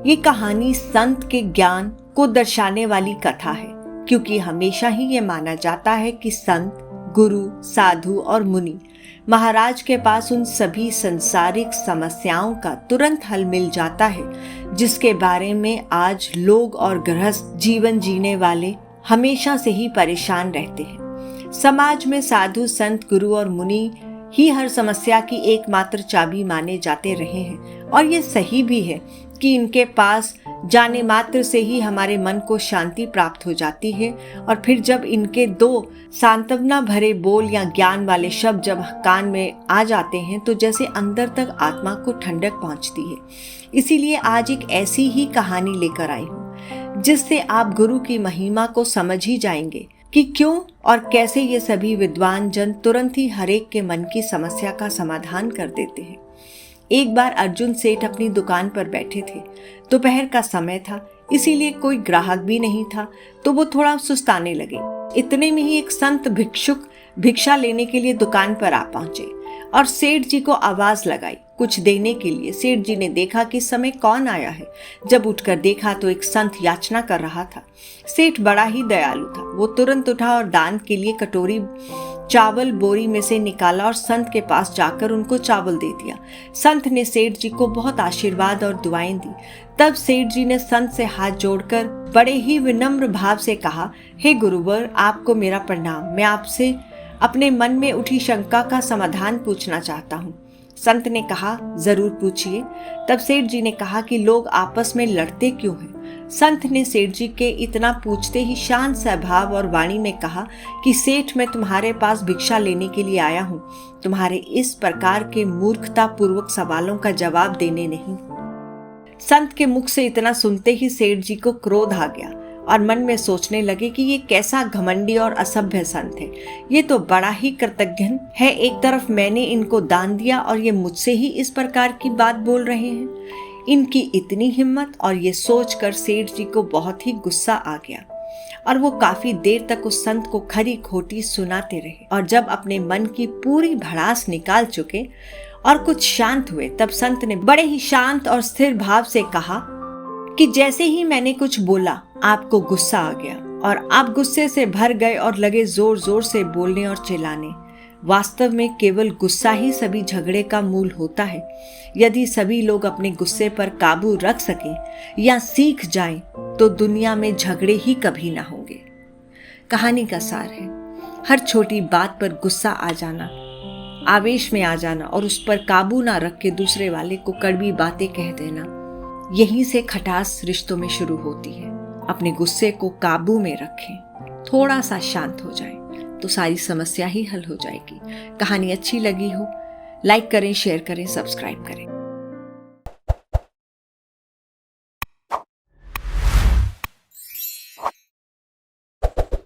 ये कहानी संत के ज्ञान को दर्शाने वाली कथा है, क्योंकि हमेशा ही ये माना जाता है कि संत, गुरु, साधु और मुनि महाराज के पास उन सभी संसारिक समस्याओं का तुरंत हल मिल जाता है जिसके बारे में आज लोग और गृहस्थ जीवन जीने वाले हमेशा से ही परेशान रहते हैं। समाज में साधु, संत, गुरु और मुनि ही हर समस्या की एकमात्र चाबी माने जाते रहे हैं, और ये सही भी है कि इनके पास जाने मात्र से ही हमारे मन को शांति प्राप्त हो जाती है। और फिर जब इनके दो सांत्वना भरे बोल या ज्ञान वाले शब्द जब कान में आ जाते हैं तो जैसे अंदर तक आत्मा को ठंडक पहुंचती है। इसीलिए आज एक ऐसी ही कहानी लेकर आई हूँ जिससे आप गुरु की महिमा को समझ ही जाएंगे कि क्यों और कैसे ये सभी विद्वान जन तुरंत ही हरेक के मन की समस्या का समाधान कर देते हैं। एक बार अर्जुन सेठ अपनी दुकान पर बैठे थे। दोपहर का समय था, इसीलिए कोई ग्राहक भी नहीं था, तो वो थोड़ा सुस्ताने लगे। इतने में ही एक संत भिक्षुक भिक्षा लेने के लिए दुकान पर आ पहुंचे और सेठ जी को आवाज लगाई कुछ देने के लिए। सेठ जी ने देखा कि समय कौन आया है। जब उठकर देखा तो एक संत याचना कर रहा था। सेठ बड़ा ही दयालु था। वो तुरंत उठा और दान के लिए कटोरी चावल बोरी में से निकाला और संत के पास जाकर उनको चावल दे दिया। संत ने सेठ जी को बहुत आशीर्वाद और दुआएं दी। तब सेठ जी ने संत से हाथ जोड़कर बड़े ही विनम्र भाव से कहा, हे गुरुवर, आपको मेरा प्रणाम। मैं आपसे अपने मन में उठी शंका का समाधान पूछना चाहता हूँ। संत ने कहा, जरूर पूछिए। तब सेठ जी ने कहा कि लोग आपस में लड़ते क्यों हैं? संत ने सेठ जी के इतना पूछते ही शांत स्वभाव और वाणी में कहा कि सेठ, मैं तुम्हारे पास भिक्षा लेने के लिए आया हूँ, तुम्हारे इस प्रकार के मूर्खता पूर्वक सवालों का जवाब देने नहीं। संत के मुख से इतना सुनते ही सेठ जी को क्रोध आ गया और मन में सोचने लगे कि ये कैसा घमंडी और असभ्य संत है। ये तो बड़ा ही कृतज्ञ है। एक तरफ मैंने इनको दान दिया और ये मुझसे ही इस प्रकार की बात बोल रहे हैं। इनकी इतनी हिम्मत। और ये सोचकर सेठ जी को बहुत ही गुस्सा आ गया और वो काफी देर तक उस संत को खरी खोटी सुनाते रहे। और जब अपने मन की पूरी भड़ास निकाल चुके और कुछ शांत हुए, तब संत ने बड़े ही शांत और स्थिर भाव से कहा कि जैसे ही मैंने कुछ बोला आपको गुस्सा आ गया और आप गुस्से से भर गए और लगे जोर जोर से बोलने और चिल्लाने। वास्तव में केवल गुस्सा ही सभी झगड़े का मूल होता है। यदि सभी लोग अपने गुस्से पर काबू रख सकें या सीख जाएं, तो दुनिया में झगड़े ही कभी ना होंगे। कहानी का सार है, हर छोटी बात पर गुस्सा आ जाना, आवेश में आ जाना और उस पर काबू ना रख के दूसरे वाले को कड़वी बातें कह देना, यहीं से खटास रिश्तों में शुरू होती है। अपने गुस्से को काबू में रखें, थोड़ा सा शांत हो जाए तो सारी समस्या ही हल हो जाएगी। कहानी अच्छी लगी हो, लाइक करें, शेयर करें, सब्सक्राइब करें।